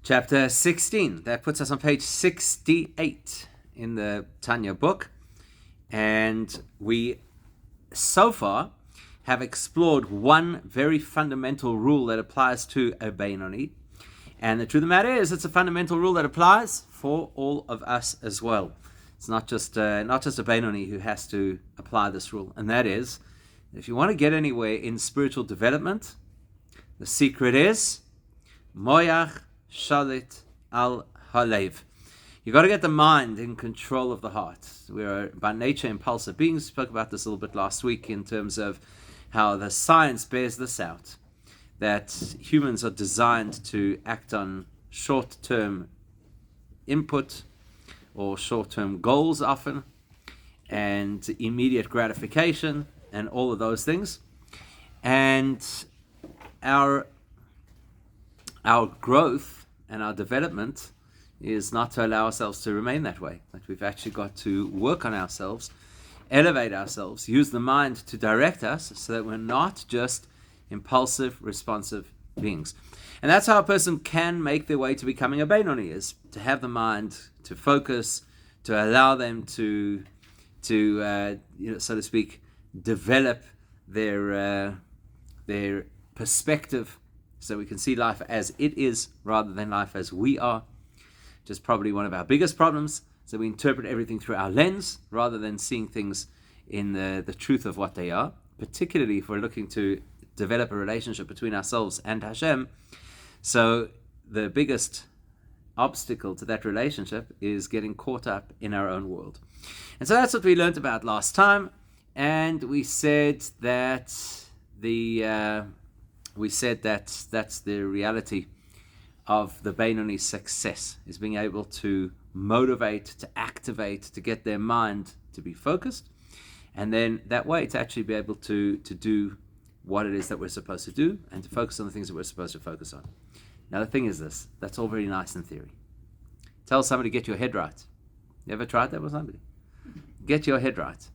chapter 16. That puts us on page 68 in the Tanya book. And we, so far, have explored one very fundamental rule that applies to a Beinoni. And the truth of the matter is, it's a fundamental rule that applies for all of us as well. It's not just a Beinoni who has to apply this rule. And that is, if you want to get anywhere in spiritual development, the secret is Moyach Shalit al Halev. You got to get the mind in control of the heart. We are by nature impulsive beings. We spoke about this a little bit last week in terms of how the science bears this out, that humans are designed to act on short-term input or short-term goals often, and immediate gratification and all of those things. And our growth and our development is not to allow ourselves to remain that way. That we've actually got to work on ourselves, elevate ourselves, use the mind to direct us so that we're not just impulsive, responsive beings. And that's how a person can make their way to becoming a Beinoni, is to have the mind to focus, to allow them to so to speak, develop their perspective so we can see life as it is rather than life as we are. Which is probably one of our biggest problems. So we interpret everything through our lens rather than seeing things in the truth of what they are, particularly if we're looking to develop a relationship between ourselves and Hashem. So the biggest obstacle to that relationship is getting caught up in our own world. And so that's what we learned about last time. And we said that that's the reality of the Beinoni's success, is being able to motivate, to activate, to get their mind to be focused, and then that way to actually be able to do what it is that we're supposed to do and to focus on the things that we're supposed to focus on. Now the thing is this, that's all very nice in theory. Tell somebody, get your head right. You ever tried that with somebody? Get your head right.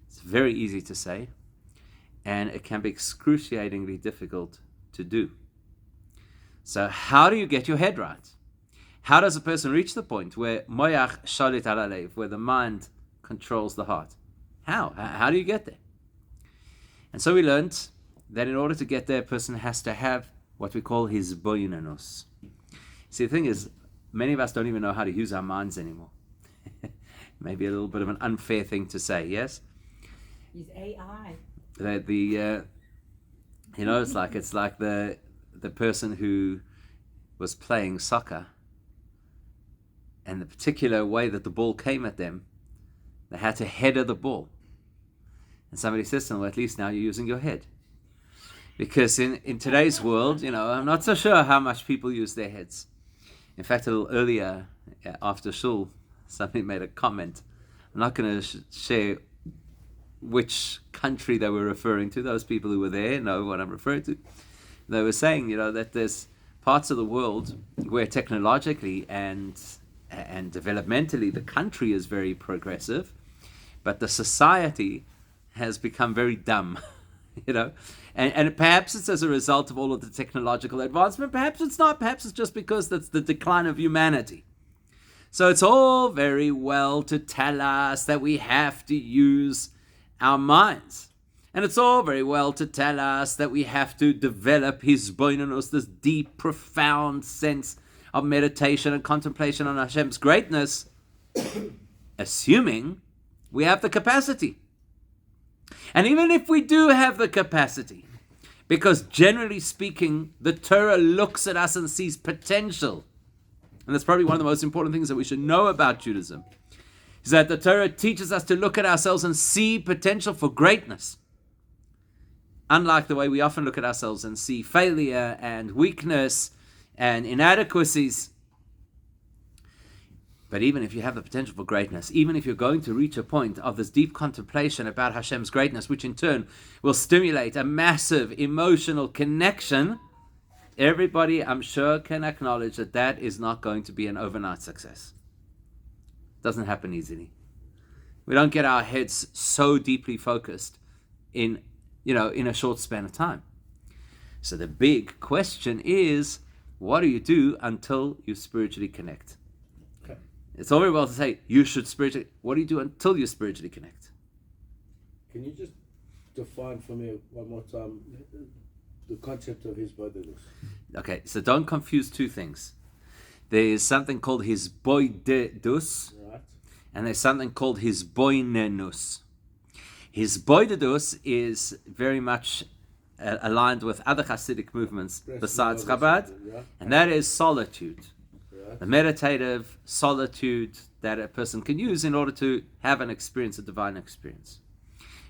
It's very easy to say, and it can be excruciatingly difficult to do. So how do you get your head right? How does a person reach the point where moyach shalit al halev, where the mind controls the heart? How do you get there? And so we learned that in order to get there, a person has to have what we call his boinanus. See, the thing is, many of us don't even know how to use our minds anymore. Maybe a little bit of an unfair thing to say, yes? Use AI. It's like the person who was playing soccer, and the particular way that the ball came at them, they had to header the ball. And somebody says to them, well, at least now you're using your head. Because in today's world, I'm not so sure how much people use their heads. In fact, a little earlier, after shul, somebody made a comment. I'm not going to share which country they were referring to. Those people who were there know what I'm referring to. They were saying, that there's parts of the world where technologically and developmentally the country is very progressive, but the society has become very dumb, and perhaps it's as a result of all of the technological advancement. Perhaps it's not. Perhaps it's just because that's the decline of humanity. So it's all very well to tell us that we have to use our minds. And it's all very well to tell us that we have to develop his boinanus, this deep, profound sense of meditation and contemplation on Hashem's greatness, assuming we have the capacity. And even if we do have the capacity, because generally speaking, the Torah looks at us and sees potential, and that's probably one of the most important things that we should know about Judaism, is that the Torah teaches us to look at ourselves and see potential for greatness. Unlike the way we often look at ourselves and see failure and weakness and inadequacies. But even if you have the potential for greatness, even if you're going to reach a point of this deep contemplation about Hashem's greatness, which in turn will stimulate a massive emotional connection, everybody, I'm sure, can acknowledge that that is not going to be an overnight success. It doesn't happen easily. We don't get our heads so deeply focused in a short span of time. So the big question is, What do you do until you spiritually connect? Okay. It's all very well to say you should spiritually. What do you do until you spiritually connect? Can you just define for me one more time the concept of his bodiness? Okay, so don't confuse two things. There is something called his boidedus, Right. and there's something called his boinenus. His boidedus is very much aligned with other Hasidic movements besides Chabad, Yeah. and that is solitude. Right. The meditative solitude that a person can use in order to have an experience, a divine experience.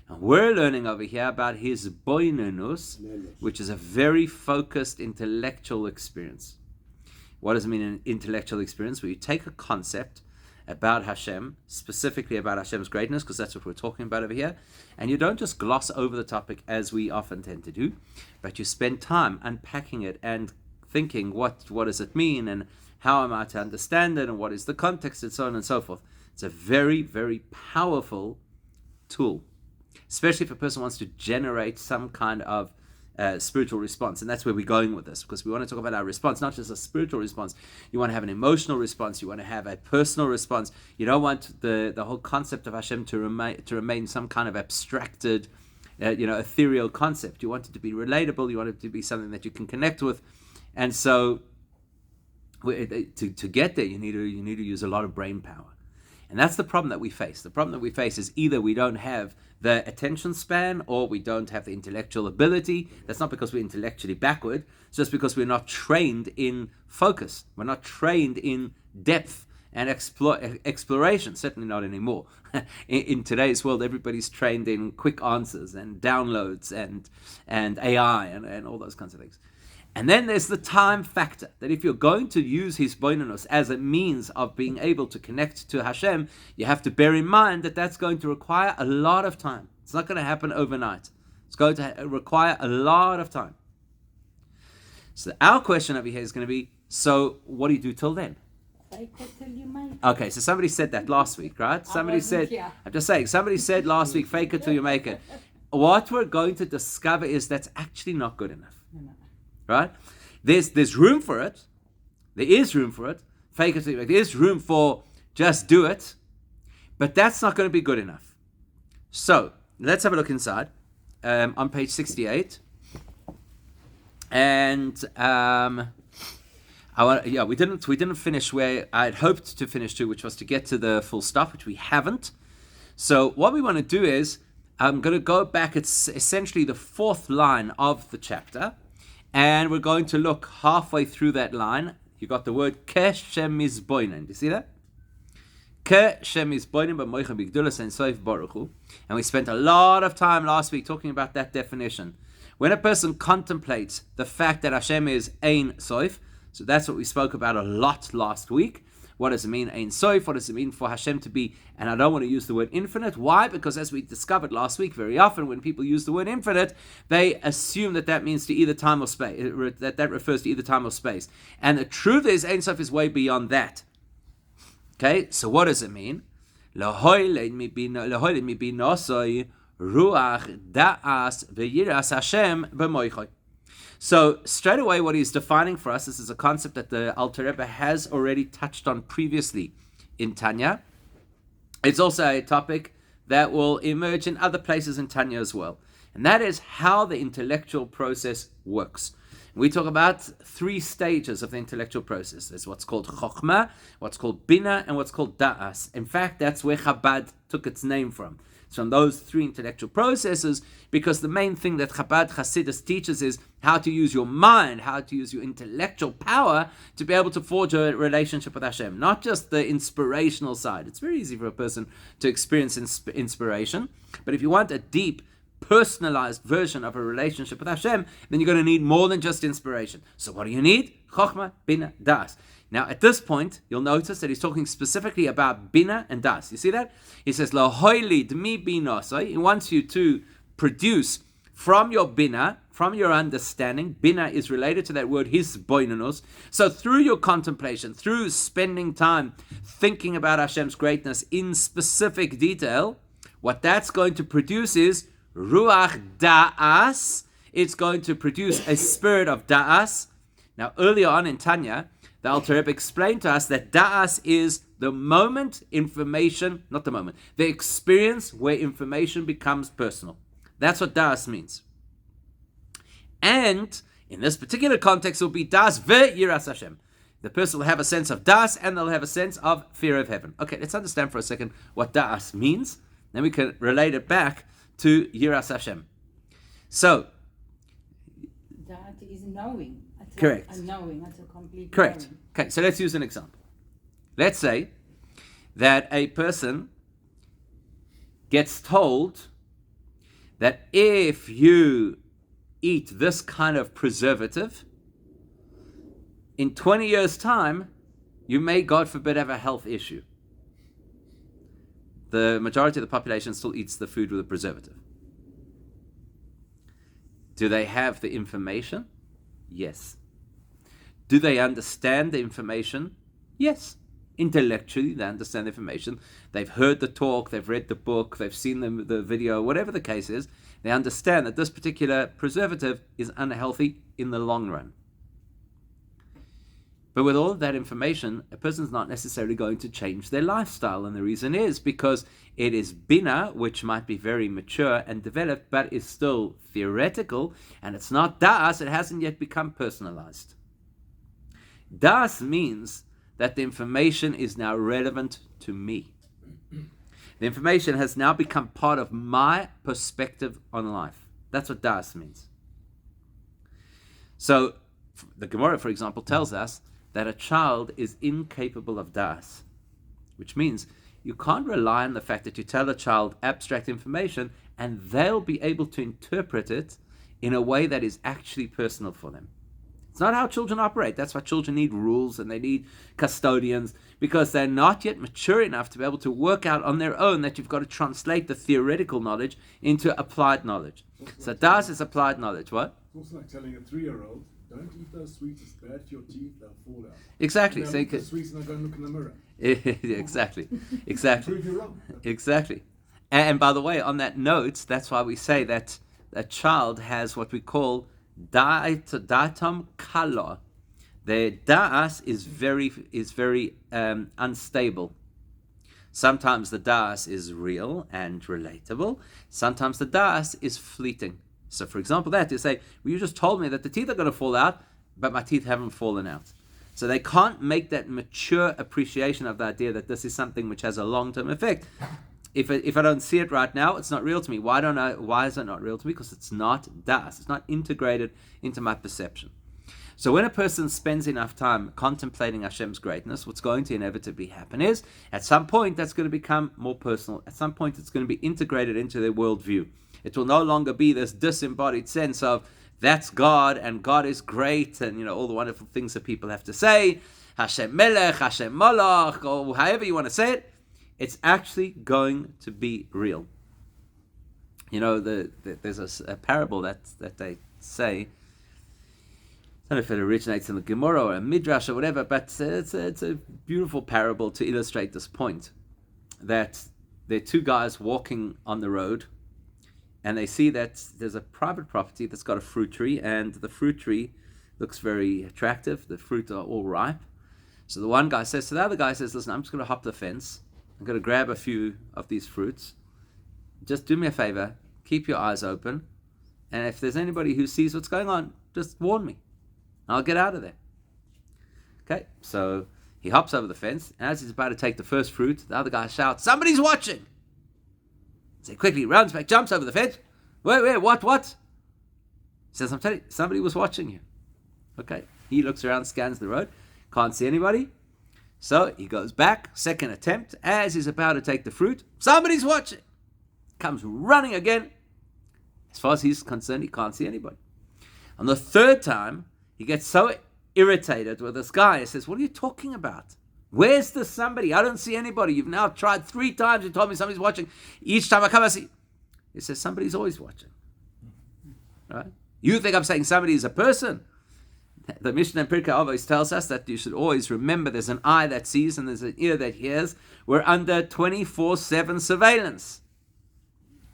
And we're learning over here about his boinenus, which is a very focused intellectual experience. What does it mean, an intellectual experience? Where you take a concept about Hashem, specifically about Hashem's greatness, because that's what we're talking about over here, and you don't just gloss over the topic as we often tend to do, but you spend time unpacking it and thinking, what does it mean, and how am I to understand it, and what is the context, and so on and so forth. It's a very, very powerful tool, especially if a person wants to generate some kind of spiritual response. And that's where we're going with this, because we want to talk about our response, not just a spiritual response. You want to have an emotional response. You want to have a personal response. You don't want the whole concept of Hashem to remain some kind of abstracted, ethereal concept. You want it to be relatable. You want it to be something that you can connect with. And so to get there, you need to use a lot of brain power. And that's the problem that we face. The problem that we face is either we don't have the attention span or we don't have the intellectual ability. That's not because we're intellectually backward. It's just because we're not trained in focus. We're not trained in depth and exploration. Certainly not anymore. In today's world, everybody's trained in quick answers and downloads and AI and all those kinds of things. And then there's the time factor, that if you're going to use his boinenus as a means of being able to connect to Hashem, you have to bear in mind that that's going to require a lot of time. It's not going to happen overnight. It's going to require a lot of time. So our question over here is going to be, so what do you do till then? Fake it till you make it. Okay, so somebody said that last week, right? Somebody said, I'm just saying, somebody said last week, fake it till you make it. What we're going to discover is that's actually not good enough. No. Right? There's room for it. There is room for it. Fake it. There is room for just do it. But that's not going to be good enough. So let's have a look inside on page 68. And we didn't finish where I had hoped to finish to, which was to get to the full stop, which we haven't. So what we want to do is I'm going to go back. It's essentially the fourth line of the chapter. And we're going to look halfway through that line. You got the word Ke Shem Mizboinen. Do you see that? Ke Shem Mizboinen b'moichem b'gdulas and soif baruch hu. And we spent a lot of time last week talking about that definition. When a person contemplates the fact that Hashem is Ein Soif, so that's what we spoke about a lot last week. What does it mean, Ein Soif? What does it mean for Hashem to be, and I don't want to use the word infinite. Why? Because as we discovered last week, very often when people use the word infinite, they assume that means to either time or space, that refers to either time or space. And the truth is, Ein Soif is way beyond that. Okay, so what does it mean? Ruach da'as v'yiras Hashem b'moichoi. So straight away, what he's defining for us, this is a concept that the Alter Rebbe has already touched on previously in Tanya. It's also a topic that will emerge in other places in Tanya as well. And that is how the intellectual process works. We talk about three stages of the intellectual process. There's what's called Chokhmah, what's called Bina, and what's called Da'as. In fact, that's where Chabad took its name from. It's from those three intellectual processes, because the main thing that Chabad Hasidus teaches is how to use your mind, how to use your intellectual power to be able to forge a relationship with Hashem. Not just the inspirational side. It's very easy for a person to experience inspiration, but if you want a deep, personalized version of a relationship with Hashem, then you're going to need more than just inspiration. So what do you need? Chokhmah, Bina, Das. Now, at this point, you'll notice that he's talking specifically about Bina and Das. You see that? He says, Lo hoilid mi bina. So he wants you to produce from your Bina, from your understanding. Bina is related to that word, his boinanos. So through your contemplation, through spending time thinking about Hashem's greatness in specific detail, what that's going to produce is Ruach Da'as. It's going to produce a spirit of Da'as. Now, earlier on in Tanya, the Alter Rebbe explained to us that da'as is the moment information, not the moment, the experience where information becomes personal. That's what da'as means. And in this particular context, it will be da'as ve'yiras Hashem. The person will have a sense of da'as and they'll have a sense of fear of heaven. Okay, let's understand for a second what da'as means. Then we can relate it back to yiras Hashem. So, That is knowing. It's correct. A knowing. It's a complete Correct. knowing. Okay, so let's use an example. Let's say that a person gets told that if you eat this kind of preservative, in 20 years' time, you may, God forbid, have a health issue. The majority of the population still eats the food with a preservative. Do they have the information? Yes. Do they understand the information? Yes. Intellectually, they understand the information. They've heard the talk, they've read the book, they've seen the video, whatever the case is. They understand that this particular preservative is unhealthy in the long run. But with all of that information, a person's not necessarily going to change their lifestyle. And the reason is because it is bina, which might be very mature and developed, but is still theoretical. And it's not da'as, it hasn't yet become personalized. Da'as means that the information is now relevant to me. The information has now become part of my perspective on life. That's what da'as means. So, the Gemara, for example, tells us that a child is incapable of da'as, which means you can't rely on the fact that you tell a child abstract information and they'll be able to interpret it in a way that is actually personal for them. It's not how children operate. That's why children need rules and they need custodians, because they're not yet mature enough to be able to work out on their own that you've got to translate the theoretical knowledge into applied knowledge. So da'as is applied knowledge. What? It's also like telling a 3-year-old, don't eat those sweets, it's bad for your teeth, they'll fall out. Exactly. So So you you eat the could, sweets and I go and look in the mirror. exactly. Exactly. Prove you wrong. Exactly. And by the way, on that note, that's why we say that a child has what we call datam kala. Their da'as is very unstable. Sometimes the da'as is real and relatable. Sometimes the da'as is fleeting. So, for example, that you say, well, you just told me that the teeth are going to fall out, but my teeth haven't fallen out. So they can't make that mature appreciation of the idea that this is something which has a long-term effect. If I don't see it right now, it's not real to me. Why is it not real to me? Because it's not da'as. It's not integrated into my perception. So when a person spends enough time contemplating Hashem's greatness, what's going to inevitably happen is, at some point, that's going to become more personal. At some point, it's going to be integrated into their worldview. It will no longer be this disembodied sense of, that's God, and God is great, and all the wonderful things that people have to say, Hashem Melech, Hashem Malach, or however you want to say it. It's actually going to be real. There's a parable that they say. I don't know if it originates in the Gemara or a Midrash or whatever, but it's a beautiful parable to illustrate this point. That there are two guys walking on the road, and they see that there's a private property that's got a fruit tree, and the fruit tree looks very attractive. The fruit are all ripe. So the one guy says to the other guy, listen, I'm just going to hop the fence. I'm going to grab a few of these fruits. Just do me a favor, keep your eyes open, and if there's anybody who sees what's going on, just warn me. I'll get out of there. Okay, so he hops over the fence, and as he's about to take the first fruit, the other guy shouts, somebody's watching! So he quickly runs back, jumps over the fence. Wait, what? He says, I'm telling you, somebody was watching you. Okay, he looks around, scans the road, can't see anybody. So he goes back, second attempt, as he's about to take the fruit, somebody's watching! Comes running again. As far as he's concerned, he can't see anybody. On the third time, he gets so irritated with this guy. He says, what are you talking about? Where's the somebody? I don't see anybody. You've now tried 3 times. You told me somebody's watching. Each time I come, I see. He says, somebody's always watching. Right? You think I'm saying somebody is a person? The Mishnah in Pirkei Avos tells us that you should always remember there's an eye that sees and there's an ear that hears. We're under 24/7 surveillance.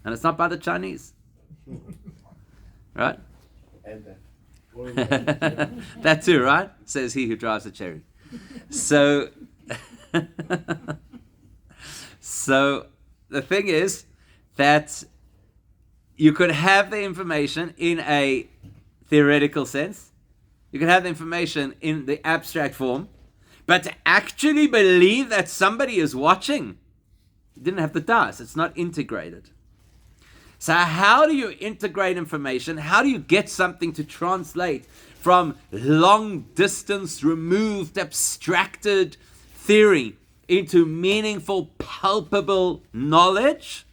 And it's not by the Chinese. Right? And that. Or a- That too, right? Says he who drives a cherry. So, so the thing is that you could have the information in a theoretical sense. You could have the information in the abstract form. But to actually believe that somebody is watching, you didn't have the das. It's not integrated. So how do you integrate information? How do you get something to translate from long distance removed, abstracted theory into meaningful, palpable knowledge?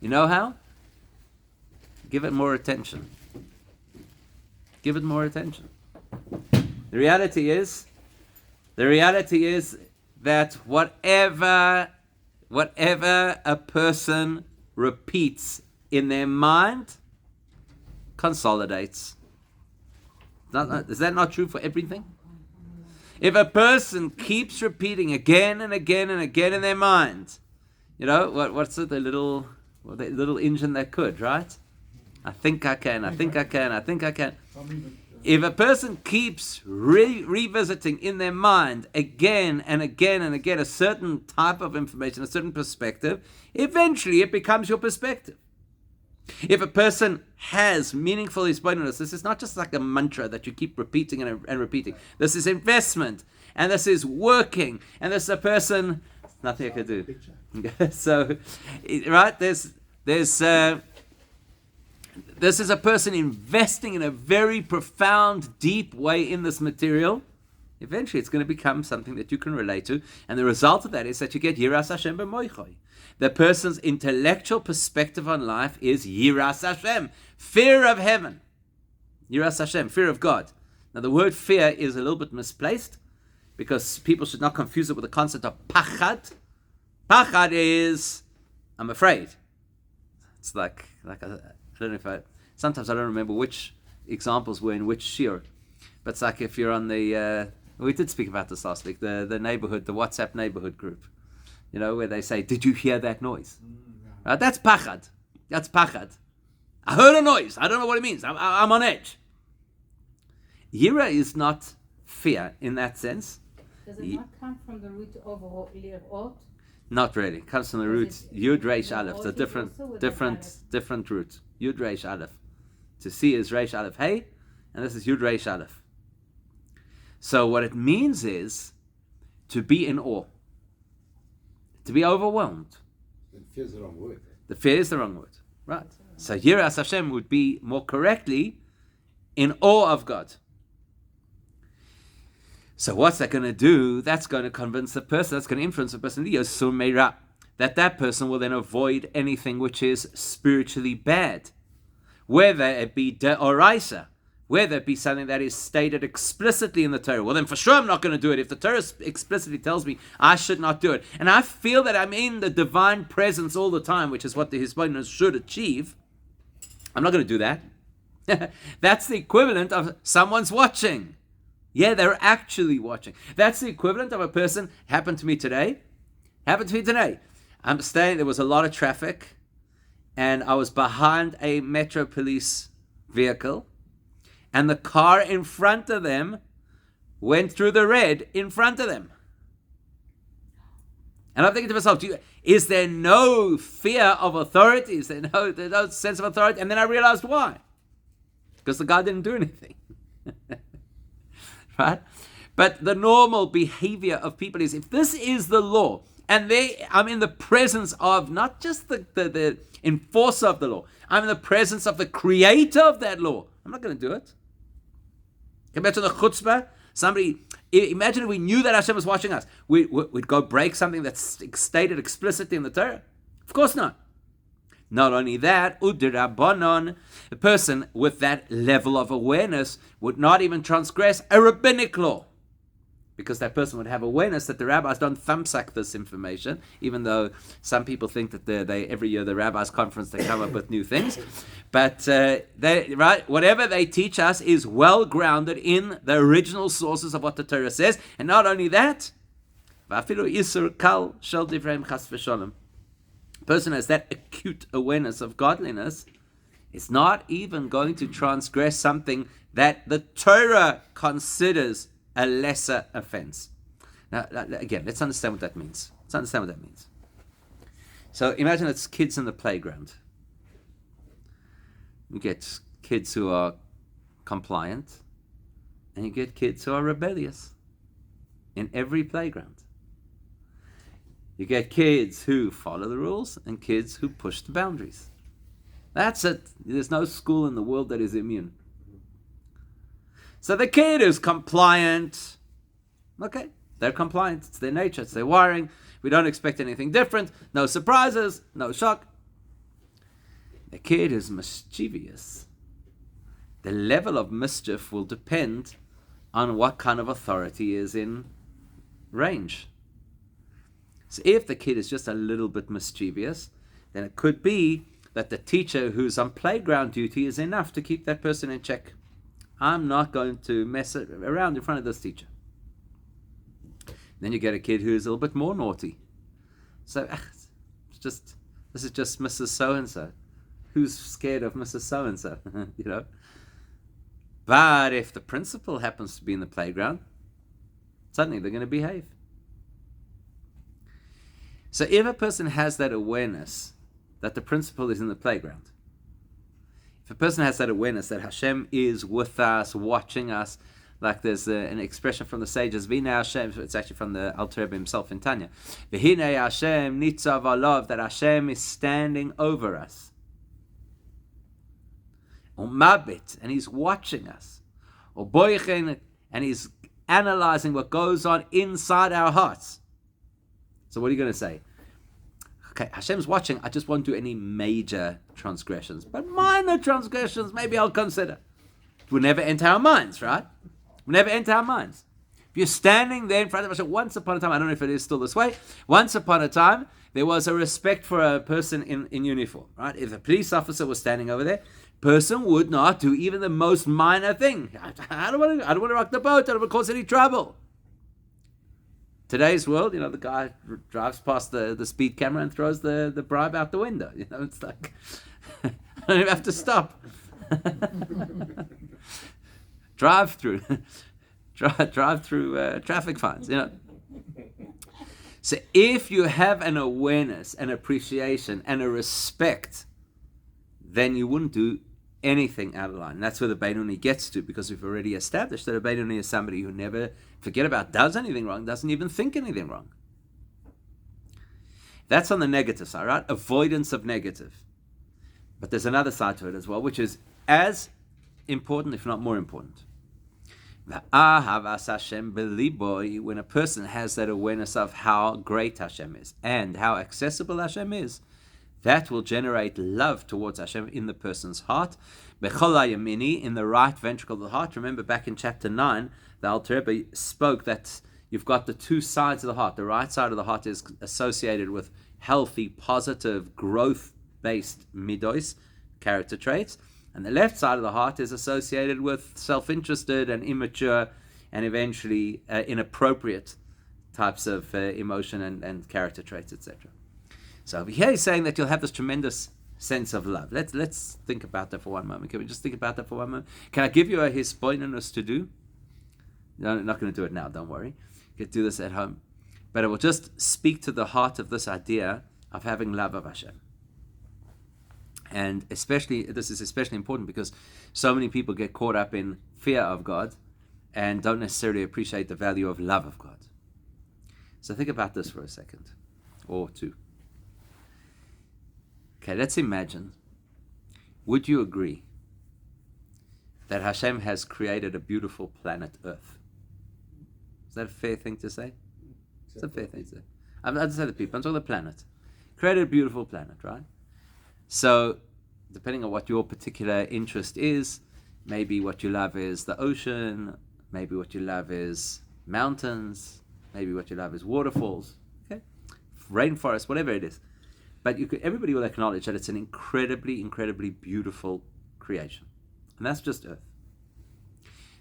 You know how? Give it more attention. Give it more attention. The reality is that whatever a person repeats in their mind consolidates. Is that not true for everything? If a person keeps repeating again and again and again in their mind, you know, what's it, the little engine that could, right? I think I can. If a person keeps revisiting in their mind again and again and again a certain type of information, a certain perspective, eventually it becomes your perspective. If a person has meaningful hisbonenus, this is not just like a mantra that you keep repeating and repeating. This is investment, and this is working, and this is a person. Nothing I can do. So, right? This is a person investing in a very profound, deep way in this material. Eventually, it's going to become something that you can relate to, and the result of that is that you get Yiras Hashem b'moichoi. The person's intellectual perspective on life is Yiras Hashem, fear of heaven. Yiras Hashem, fear of God. Now, the word fear is a little bit misplaced because people should not confuse it with the concept of pachad. Pachad is, I'm afraid. It's like I don't know sometimes I don't remember which examples were in which shir, but it's like if you're on the, we did speak about this last week, the neighborhood, the WhatsApp neighborhood group, you know, where they say, did you hear that noise? Right? That's pachad. That's pachad. I heard a noise. I don't know what it means. I'm on edge. Yira is not fear in that sense. Does it not come from the root of lirot? Not really. It comes from the root Yud Reish Aleph. It's a also different root. Yud Reish Aleph. To see is Reish Aleph Hey, and this is Yud Reish Aleph. So what it means is to be in awe, to be overwhelmed. Fear is the wrong word. The fear is the wrong word, right? So Yiras Hashem would be more correctly in awe of God. So what's that going to do? That's going to convince the person, that's going to influence the person, that person will then avoid anything which is spiritually bad. Whether it be de'oraisa, whether it be something that is stated explicitly in the Torah. Well, then for sure I'm not going to do it. If the Torah explicitly tells me I should not do it, and I feel that I'm in the divine presence all the time, which is what the hisbonenus should achieve, I'm not going to do that. That's the equivalent of someone's watching. Yeah, they're actually watching. That's the equivalent of a person, happened to me today. I'm staying, there was a lot of traffic, and I was behind a Metro Police vehicle, and the car in front of them went through the red in front of them. And I'm thinking to myself, is there no fear of authority? Is there no sense of authority? And then I realized why. Because the guy didn't do anything. Right? But the normal behavior of people is, if this is the law, and I'm in the presence of not just the enforcer of the law, I'm in the presence of the creator of that law, I'm not going to do it. Compared to the chutzpah, imagine if we knew that Hashem was watching us, we'd go break something that's stated explicitly in the Torah? Of course not. Not only that, u'derabbanon, a person with that level of awareness would not even transgress a rabbinic law, because that person would have awareness that the rabbis don't thumbsuck this information, even though some people think that they every year the rabbis conference they come up with new things, but whatever they teach us is well grounded in the original sources of what the Torah says. And not only that, v'afilu isur kal shel divrei chas v'sholem. Person has that acute awareness of godliness, It's not even going to transgress something that the Torah considers a lesser offense. Now, again, let's understand what that means. So imagine it's kids in the playground. You get kids who are compliant, and you get kids who are rebellious in every playground. You get kids who follow the rules and kids who push the boundaries. That's it. There's no school in the world that is immune. So the kid is compliant. Okay, they're compliant. It's their nature. It's their wiring. We don't expect anything different. No surprises. No shock. The kid is mischievous. The level of mischief will depend on what kind of authority is in range. So if the kid is just a little bit mischievous, then it could be that the teacher who's on playground duty is enough to keep that person in check. I'm not going to mess around in front of this teacher. Then you get a kid who's a little bit more naughty. So this is just Mrs. So-and-so. Who's scared of Mrs. So-and-so? You know? But if the principal happens to be in the playground, suddenly they're going to behave. So if a person has that awareness that the principal is in the playground, if a person has that awareness that Hashem is with us, watching us, like there's an expression from the sages, V'hinei Hashem, it's actually from the Alter Rebbe himself in Tanya, V'hinei Hashem nitzav alav, that Hashem is standing over us. Or mabit, and he's watching us. Or boichen, and he's analyzing what goes on inside our hearts. So what are you going to say? Okay, Hashem's watching. I just won't do any major transgressions. But minor transgressions, maybe I'll consider. It will never enter our minds, right? It will never enter our minds. If you're standing there in front of Hashem, once upon a time, I don't know if it is still this way, once upon a time, there was a respect for a person in uniform, right? If a police officer was standing over there, person would not do even the most minor thing. I don't want to rock the boat. I don't want to cause any trouble. Today's world, the guy drives past the speed camera and throws the bribe out the window. It's like, I don't even have to stop. drive through traffic fines. So if you have an awareness, an appreciation, and a respect, then you wouldn't do anything out of line. That's where the Beinoni gets to, because we've already established that a Beinoni is somebody who never, forget about, does anything wrong, doesn't even think anything wrong. That's on the negative side, right? Avoidance of negative. But there's another side to it as well, which is as important, if not more important. When a person has that awareness of how great Hashem is and how accessible Hashem is, that will generate love towards Hashem in the person's heart. In the right ventricle of the heart. Remember back in chapter 9, the Alter Rebbe spoke that you've got the two sides of the heart. The right side of the heart is associated with healthy, positive, growth-based midos, character traits. And the left side of the heart is associated with self-interested and immature and eventually inappropriate types of emotion and character traits, etc. So over here he's saying that you'll have this tremendous sense of love. Let's think about that for one moment. Can we just think about that for one moment? Can I give you a hisboinenus to do? No, I'm not going to do it now, don't worry. You can do this at home. But it will just speak to the heart of this idea of having love of Hashem. And this is especially important because so many people get caught up in fear of God and don't necessarily appreciate the value of love of God. So think about this for a second, or two. Okay, let's imagine, would you agree that Hashem has created a beautiful planet Earth? Is that a fair thing to say? It's a fair thing to say. I'm not saying the people, I'm talking the planet. Created a beautiful planet, right? So, depending on what your particular interest is, maybe what you love is the ocean, maybe what you love is mountains, maybe what you love is waterfalls, okay? Rainforest, whatever it is. But everybody will acknowledge that it's an incredibly, incredibly beautiful creation. And that's just Earth.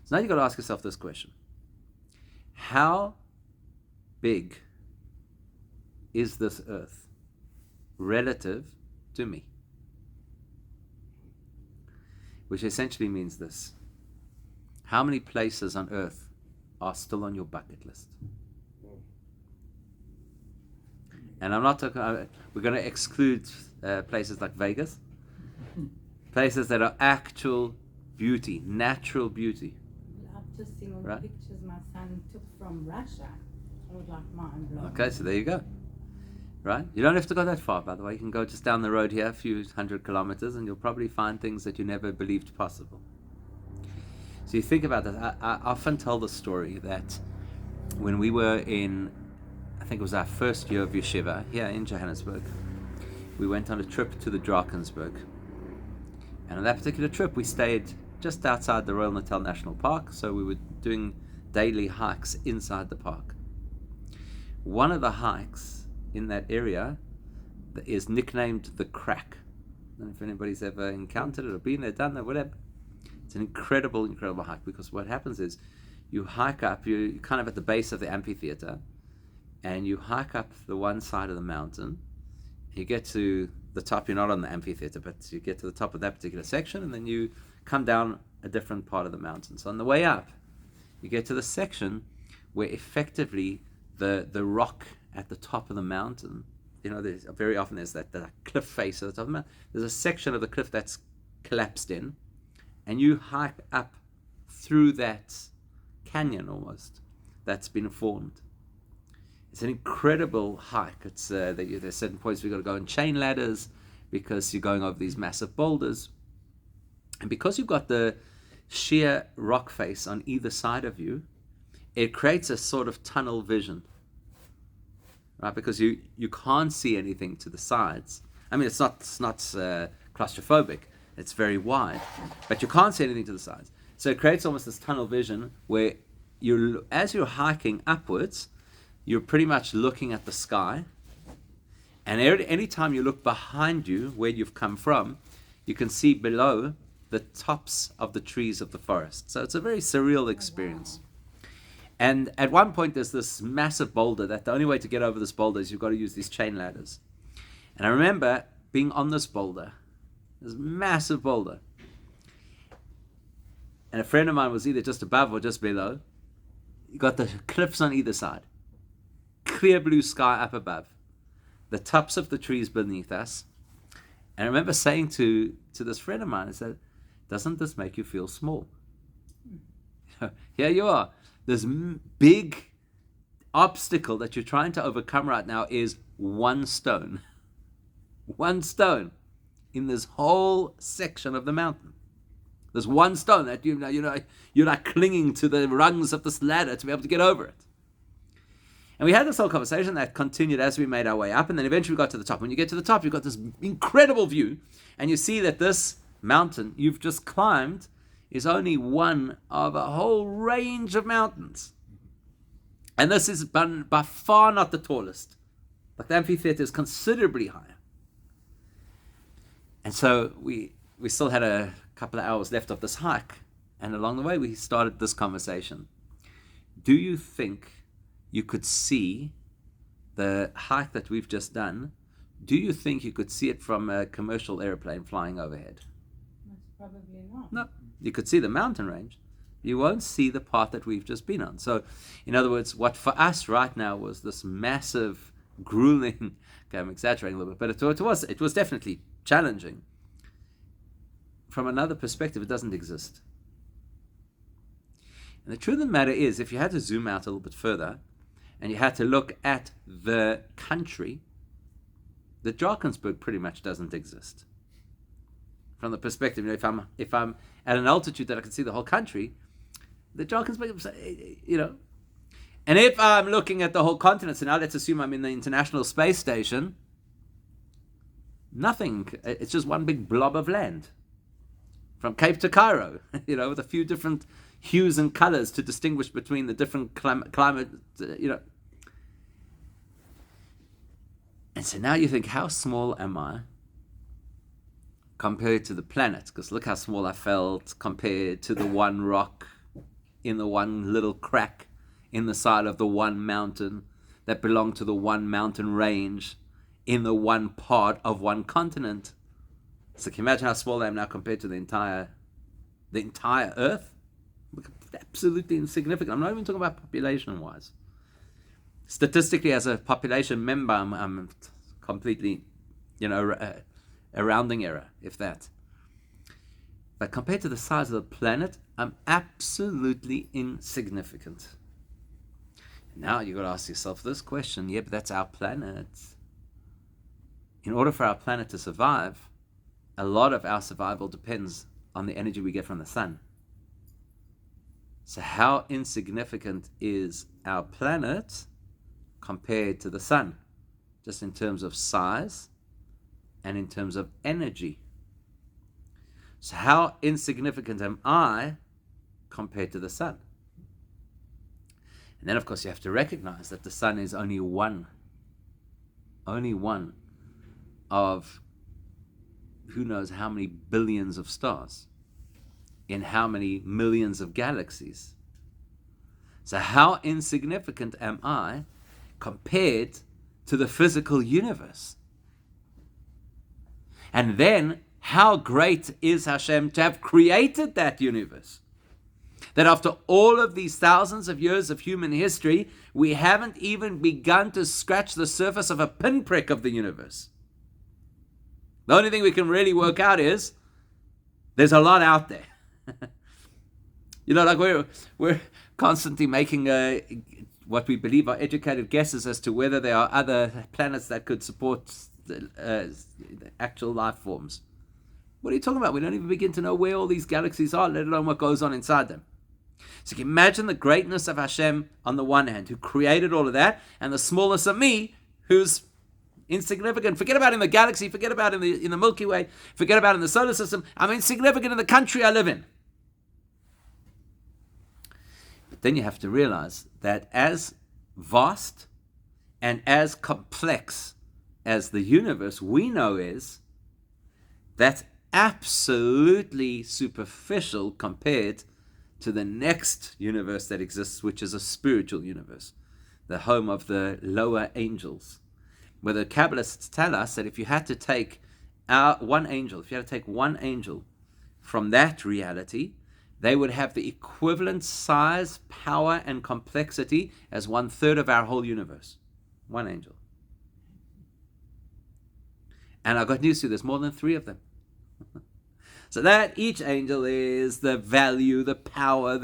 So now you've got to ask yourself this question. How big is this Earth relative to me? which essentially means this: how many places on earth are still on your bucket list? And I'm not talking. We're going to exclude places like Vegas, places that are actual beauty, natural beauty. I've just seen all the Right. pictures my son took from Russia. I was like, mind blown. Okay, so there you go. Right? You don't have to go that far, by the way. You can go just down the road here, a few hundred kilometers, and you'll probably find things that you never believed possible. So you think about that. I often tell the story that when we were in, I think it was our first year of yeshiva here in Johannesburg, we went on a trip to the Drakensberg. And on that particular trip, we stayed just outside the Royal Natal National Park, so we were doing daily hikes inside the park. One of the hikes in that area is nicknamed the Crack. I don't know if anybody's ever encountered it or been there, done that, whatever. It's an incredible, incredible hike, because what happens is you hike up, you're kind of at the base of the amphitheater, and you hike up the one side of the mountain. You get to the top, you're not on the amphitheater, but you get to the top of that particular section, and then you come down a different part of the mountain. So on the way up, you get to the section where effectively the rock at the top of the mountain, there's very often there's that cliff face at the top of the mountain. There's a section of the cliff that's collapsed in, and you hike up through that canyon almost that's been formed. It's an incredible hike. It's there's certain points we've got to go on chain ladders because you're going over these massive boulders, and because you've got the sheer rock face on either side of you, it creates a sort of tunnel vision. Right, because you can't see anything to the sides. I mean, it's not claustrophobic. It's very wide, but you can't see anything to the sides. So it creates almost this tunnel vision where as you're hiking upwards, you're pretty much looking at the sky. And any time you look behind you, where you've come from, you can see below the tops of the trees of the forest. So it's a very surreal experience. And at one point, there's this massive boulder that the only way to get over this boulder is you've got to use these chain ladders. And I remember being on this boulder, this massive boulder. And a friend of mine was either just above or just below. You got the cliffs on either side. Clear blue sky up above. The tops of the trees beneath us. And I remember saying to this friend of mine, I said, doesn't this make you feel small? Here you are. This big obstacle that you're trying to overcome right now is one stone. One stone in this whole section of the mountain. There's one stone that you're like clinging to the rungs of this ladder to be able to get over it. And we had this whole conversation that continued as we made our way up, and then eventually we got to the top. When you get to the top, you've got this incredible view, and you see that this mountain you've just climbed is only one of a whole range of mountains. And this is by far not the tallest. Like the amphitheater is considerably higher. And so we still had a couple of hours left of this hike. And along the way, we started this conversation. Do you think you could see the hike that we've just done? Do you think you could see it from a commercial airplane flying overhead? That's probably not. No. You could see the mountain range. You won't see the part that we've just been on. So, in other words, what for us right now was this massive, grueling, okay, I'm exaggerating a little bit, but it was definitely challenging. From another perspective, it doesn't exist. And the truth of the matter is, if you had to zoom out a little bit further, and you had to look at the country, the Drakensberg pretty much doesn't exist. From the perspective, if I'm at an altitude that I can see the whole country, the Drakensberg, and if I'm looking at the whole continent, so now let's assume I'm in the International Space Station, nothing. It's just one big blob of land. From Cape to Cairo, with a few different hues and colors to distinguish between the different climate, And so now you think, how small am I compared to the planet? Because look how small I felt compared to the one rock in the one little crack in the side of the one mountain that belonged to the one mountain range in the one part of one continent. So can you imagine how small I am now compared to the entire the entire earth. Absolutely insignificant. I'm not even talking about population-wise. Statistically, as a population member, I'm completely, a rounding error, if that. But compared to the size of the planet, I'm absolutely insignificant. Now you've got to ask yourself this question. Yeah, but that's our planet. In order for our planet to survive, a lot of our survival depends on the energy we get from the sun. So how insignificant is our planet compared to the sun, just in terms of size and in terms of energy? So how insignificant am I compared to the sun? And then, of course, you have to recognize that the sun is only one of who knows how many billions of stars in how many millions of galaxies. So how insignificant am I compared to the physical universe? And then, how great is Hashem to have created that universe? That after all of these thousands of years of human history, we haven't even begun to scratch the surface of a pinprick of the universe. The only thing we can really work out is there's a lot out there. Like we're constantly making what we believe are educated guesses as to whether there are other planets that could support the actual life forms. What are you talking about? We don't even begin to know where all these galaxies are, let alone what goes on inside them. So you can imagine the greatness of Hashem on the one hand, who created all of that, and the smallness of me, who's insignificant. Forget about in the galaxy, forget about in the Milky Way, forget about in the solar system. I'm insignificant in the country I live in. But then you have to realize that as vast and as complex as the universe we know is, that's absolutely superficial compared to the next universe that exists, which is a spiritual universe, the home of the lower angels, where the Kabbalists tell us that if you had to take one angel from that reality, they would have the equivalent size, power, and complexity as 1/3 of our whole universe. One angel. And I've got news to you, there's more than 3 of them. So that each angel is the value, the power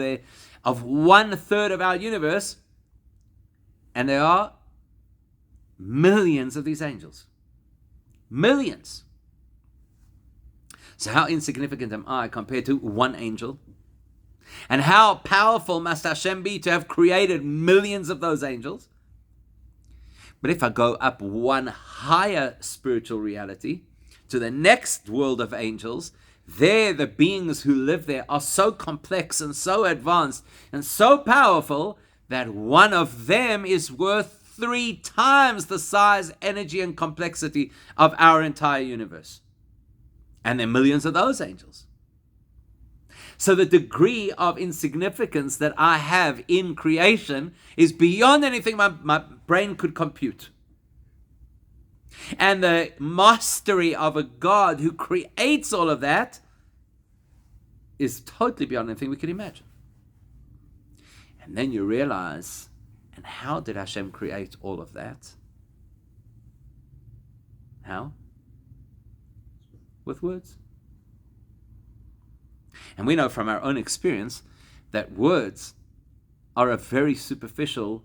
of 1/3 of our universe. And there are millions of these angels. Millions. So how insignificant am I compared to one angel? And how powerful must Hashem be to have created millions of those angels? But if I go up one higher spiritual reality to the next world of angels, there the beings who live there are so complex and so advanced and so powerful that one of them is worth 3 times the size, energy, and complexity of our entire universe. And there are millions of those angels. So the degree of insignificance that I have in creation is beyond anything my brain could compute. And the mastery of a God who creates all of that is totally beyond anything we can imagine. And then you realize, and how did Hashem create all of that? How? With words. And we know from our own experience that words are a very superficial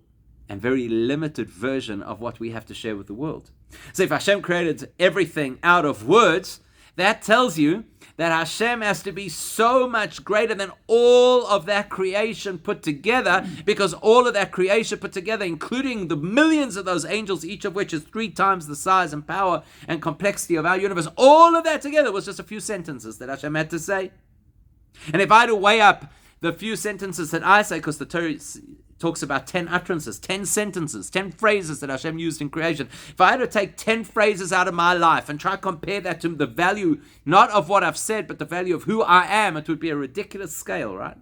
and very limited version of what we have to share with the world. So if Hashem created everything out of words, that tells you that Hashem has to be so much greater than all of that creation put together, because all of that creation put together, including the millions of those angels, each of which is 3 times the size and power and complexity of our universe, all of that together was just a few sentences that Hashem had to say. And if I had to weigh up the few sentences that I say, because the Torah talks about 10 utterances, 10 sentences, 10 phrases that Hashem used in creation. If I had to take 10 phrases out of my life and try to compare that to the value, not of what I've said, but the value of who I am, it would be a ridiculous scale, right?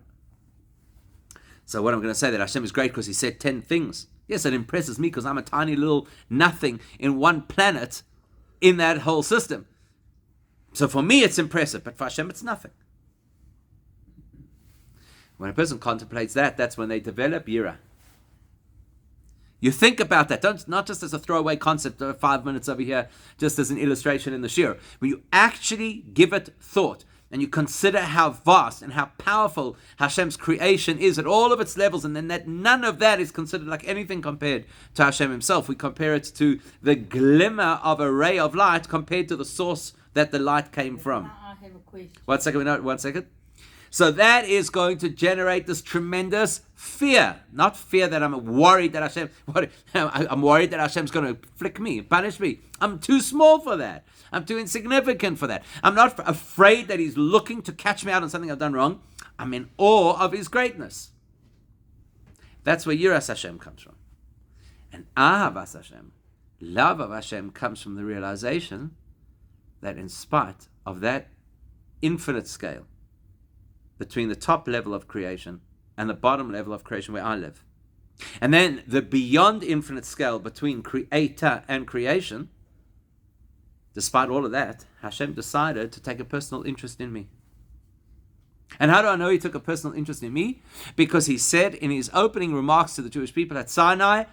So what I'm going to say, that Hashem is great because he said 10 things. Yes, it impresses me because I'm a tiny little nothing in one planet in that whole system. So for me, it's impressive, but for Hashem, it's nothing. When a person contemplates that, that's when they develop yira. You think about that, not just as a throwaway concept of 5 minutes over here, just as an illustration in the shir. When you actually give it thought, and you consider how vast and how powerful Hashem's creation is at all of its levels, and then that none of that is considered like anything compared to Hashem himself. We compare it to the glimmer of a ray of light compared to the source that the light came from. I have a question. One second. So that is going to generate this tremendous fear. Not fear that I'm worried that I'm worried that Hashem's going to flick me, punish me. I'm too small for that. I'm too insignificant for that. I'm not afraid that he's looking to catch me out on something I've done wrong. I'm in awe of his greatness. That's where Yiras Hashem comes from. And Ahavas Hashem, love of Hashem, comes from the realization that in spite of that infinite scale between the top level of creation and the bottom level of creation where I live, and then the beyond infinite scale between creator and creation, despite all of that, Hashem decided to take a personal interest in me. And how do I know he took a personal interest in me? Because he said in his opening remarks to the Jewish people at Sinai,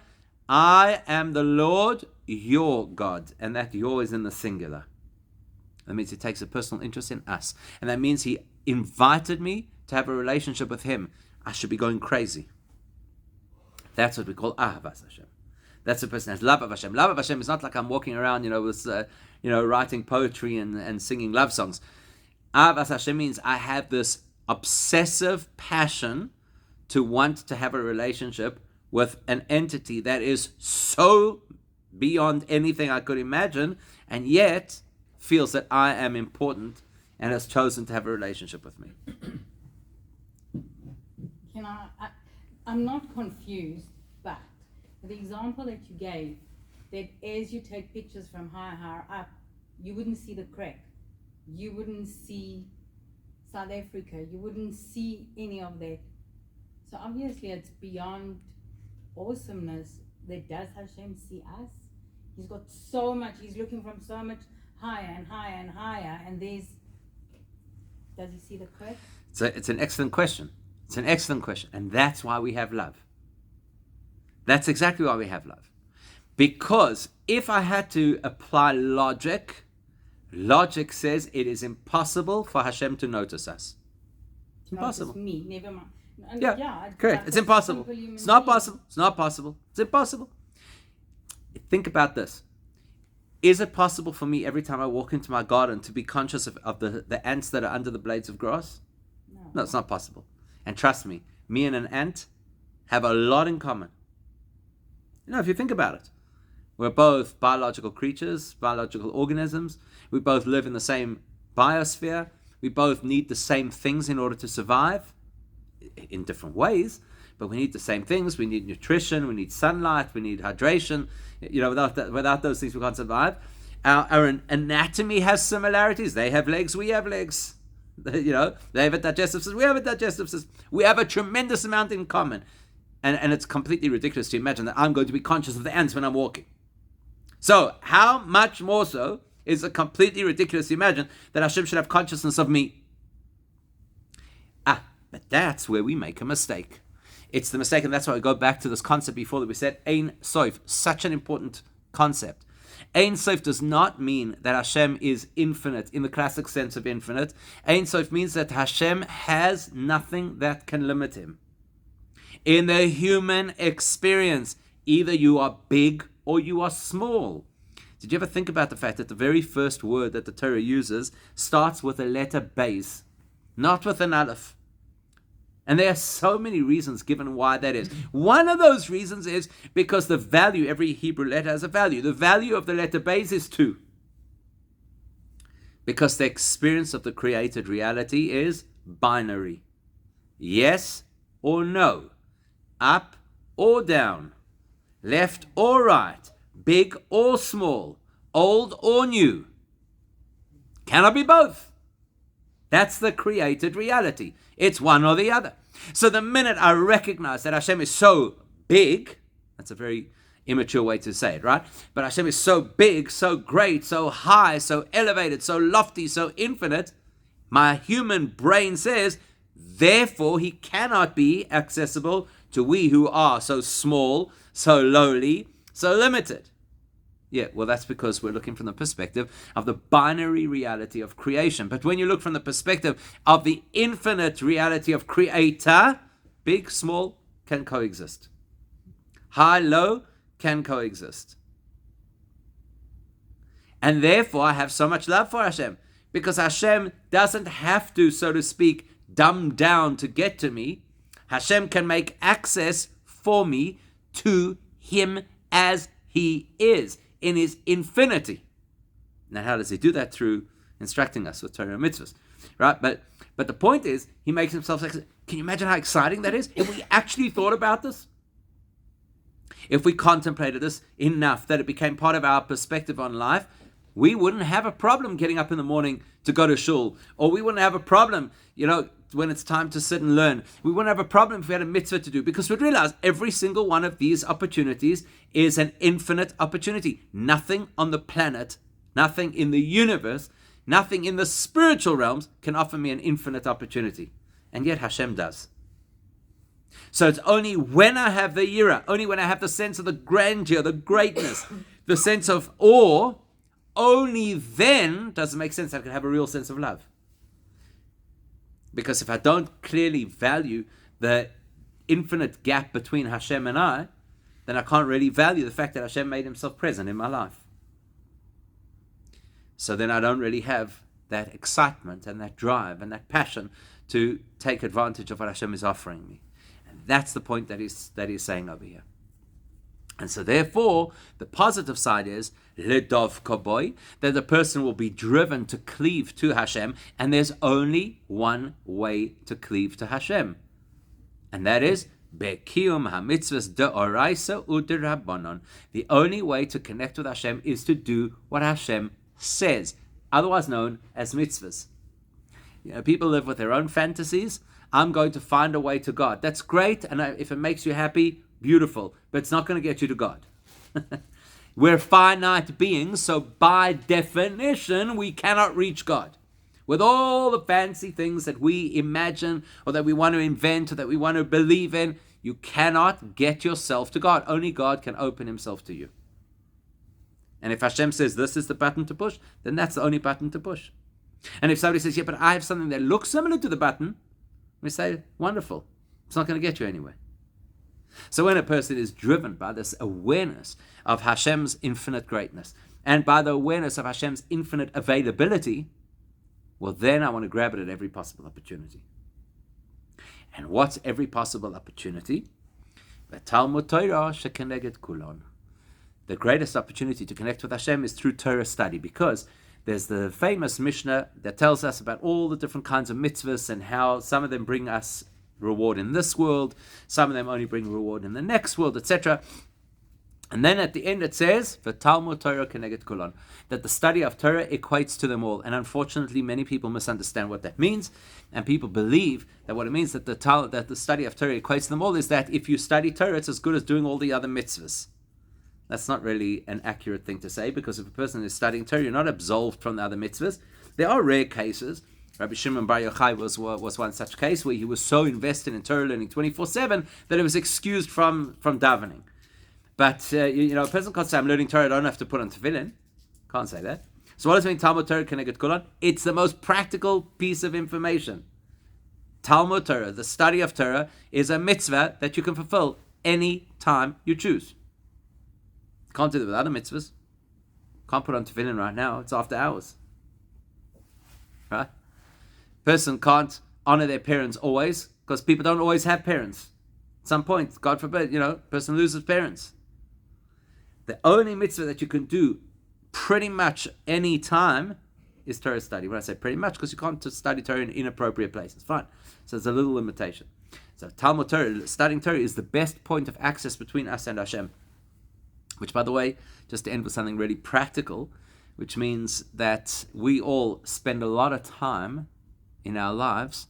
I am the Lord, your God. And that your is in the singular. That means he takes a personal interest in us. And that means he invited me to have a relationship with him. I should be going crazy. That's what we call Ahavas Hashem. That's a person has love of Hashem. Love of Hashem is not like I'm walking around, with, writing poetry and singing love songs. Ahavas Hashem means I have this obsessive passion to want to have a relationship with an entity that is so beyond anything I could imagine, and yet feels that I am important and has chosen to have a relationship with me. I'm not confused, but the example that you gave, that as you take pictures from higher up, you wouldn't see the crack. You wouldn't see South Africa. You wouldn't see any of that. So obviously it's beyond awesomeness that does Hashem see us? He's got so much, he's looking from so much higher and higher and higher, and does he see the crack? It's an excellent question. It's an excellent question. And that's why we have love. That's exactly why we have love. Because if I had to apply logic says it is impossible for Hashem to notice us. It's impossible. Not just me, never mind. Yeah, correct. It's impossible. It's not possible. It's not possible. It's impossible. Think about this. Is it possible for me every time I walk into my garden to be conscious of the ants that are under the blades of grass? No, it's not possible. And trust me, me and an ant have a lot in common. If you think about it, we're both biological creatures, biological organisms. We both live in the same biosphere. We both need the same things in order to survive in different ways, but we need the same things. We need nutrition, we need sunlight, we need hydration. Without those things we can't survive. Our anatomy has similarities. They have legs, we have legs. They have a digestive system, we have a digestive system. We have a tremendous amount in common. And it's completely ridiculous to imagine that I'm going to be conscious of the ants when I'm walking. So how much more so is it completely ridiculous to imagine that Hashem should have consciousness of me? But that's where we make a mistake. It's the mistake, and that's why we go back to this concept before that we said, Ein Sof, such an important concept. Ein Sof does not mean that Hashem is infinite in the classic sense of infinite. Ein Sof means that Hashem has nothing that can limit him. In the human experience, either you are big or you are small. Did you ever think about the fact that the very first word that the Torah uses starts with a letter Beis, not with an Aleph? And there are so many reasons given why that is. One of those reasons is because the value, every Hebrew letter has a value. The value of the letter Beis is 2. Because the experience of the created reality is binary. Yes or no. Up or down. Left or right. Big or small. Old or new. Cannot be both. That's the created reality. It's one or the other. So the minute I recognize that Hashem is so big, that's a very immature way to say it, right? But Hashem is so big, so great, so high, so elevated, so lofty, so infinite, my human brain says, Therefore, he cannot be accessible to we who are so small, so lowly, so limited. Yeah, well, that's because we're looking from the perspective of the binary reality of creation. But when you look from the perspective of the infinite reality of creator, big, small can coexist. High, low can coexist. And therefore, I have so much love for Hashem, because Hashem doesn't have to, so to speak, dumb down to get to me. Hashem can make access for me to him as he is in his infinity. Now, how does he do that? Through instructing us with Torah and mitzvahs, right? But the point is, he makes himself. Can you imagine how exciting that is? If we actually thought about this, if we contemplated this enough that it became part of our perspective on life, we wouldn't have a problem getting up in the morning to go to shul, or we wouldn't have a problem, when it's time to sit and learn. We wouldn't have a problem if we had a mitzvah to do, because we'd realize every single one of these opportunities is an infinite opportunity. Nothing on the planet, nothing in the universe, nothing in the spiritual realms can offer me an infinite opportunity. And yet Hashem does. So it's only when I have the yira, only when I have the sense of the grandeur, the greatness, the sense of awe, only then does it make sense I can have a real sense of love. Because if I don't clearly value the infinite gap between Hashem and I, then I can't really value the fact that Hashem made himself present in my life. So then I don't really have that excitement and that drive and that passion to take advantage of what Hashem is offering me. And that's the point that he's saying over here. And so therefore, the positive side is ledov koboy, that the person will be driven to cleave to Hashem, and there's only one way to cleave to Hashem, and that is bekiyum hamitzvahs deoraisa u'derabbanon. The only way to connect with Hashem is to do what Hashem says, otherwise known as mitzvahs. People live with their own fantasies. I'm going to find a way to God. That's great, and if it makes you happy, beautiful, but it's not going to get you to God. We're finite beings, so by definition, we cannot reach God. With all the fancy things that we imagine, or that we want to invent, or that we want to believe in, you cannot get yourself to God. Only God can open himself to you. And if Hashem says this is the button to push, then that's the only button to push. And if somebody says, yeah, but I have something that looks similar to the button, we say, wonderful. It's not going to get you anywhere. So when a person is driven by this awareness of Hashem's infinite greatness, and by the awareness of Hashem's infinite availability, well, then I want to grab it at every possible opportunity. And what's every possible opportunity? The greatest opportunity to connect with Hashem is through Torah study, because there's the famous Mishnah that tells us about all the different kinds of mitzvahs and how some of them bring us reward in this world, some of them only bring reward in the next world, etc. And then at the end it says, "V'talmud Torah keneged kulon," that the study of Torah equates to them all. And unfortunately, many people misunderstand what that means, and people believe that what it means that the study of Torah equates to them all is that if you study Torah, it's as good as doing all the other mitzvahs. That's not really an accurate thing to say, because if a person is studying Torah, you're not absolved from the other mitzvahs. There are rare cases. Rabbi Shimon Bar Yochai was one such case where he was so invested in Torah learning 24/7 that it was excused from davening. But a person can't say, I'm learning Torah, I don't have to put on tefillin. Can't say that. So what does it mean, Talmud Torah keneged kulon? It's the most practical piece of information. Talmud Torah, the study of Torah, is a mitzvah that you can fulfill any time you choose. Can't do that with other mitzvahs. Can't put on tefillin right now. It's after hours. Right? Person can't honor their parents always, because people don't always have parents. At some point, God forbid, person loses parents. The only mitzvah that you can do pretty much any time is Torah study. When I say pretty much, because you can't study Torah in inappropriate places. Fine. So there's a little limitation. So Talmud Torah, studying Torah, is the best point of access between us and Hashem. Which, by the way, just to end with something really practical, which means that we all spend a lot of time in our lives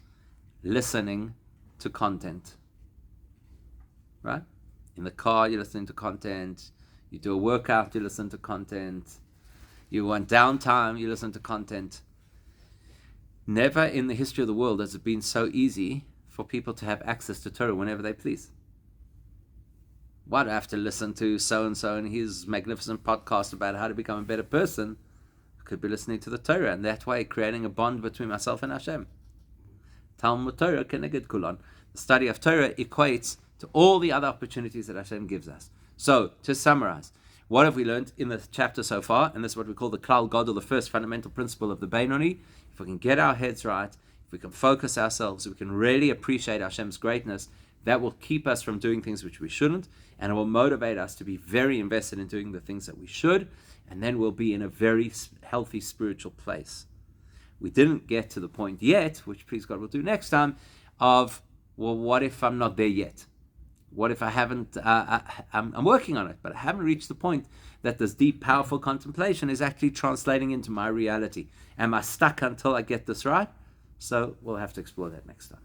listening to content. Right? In the car, you're listening to content. You do a workout, you listen to content. You want downtime, you listen to content. Never in the history of the world has it been so easy for people to have access to Torah whenever they please. Why do I have to listen to so-and-so and his magnificent podcast about how to become a better person? I could be listening to the Torah, and that way creating a bond between myself and Hashem. Talmud Torah keneged kulan. The study of Torah equates to all the other opportunities that Hashem gives us. So, to summarize, what have we learned in the chapter so far? And this is what we call the Klal Gadol, the first fundamental principle of the Beinoni. If we can get our heads right, if we can focus ourselves, we can really appreciate Hashem's greatness, that will keep us from doing things which we shouldn't, and it will motivate us to be very invested in doing the things that we should, and then we'll be in a very healthy spiritual place. We didn't get to the point yet, which please God will do next time, of, well, what if I'm not there yet? What if I haven't, I'm working on it, but I haven't reached the point that this deep, powerful contemplation is actually translating into my reality. Am I stuck until I get this right? So we'll have to explore that next time.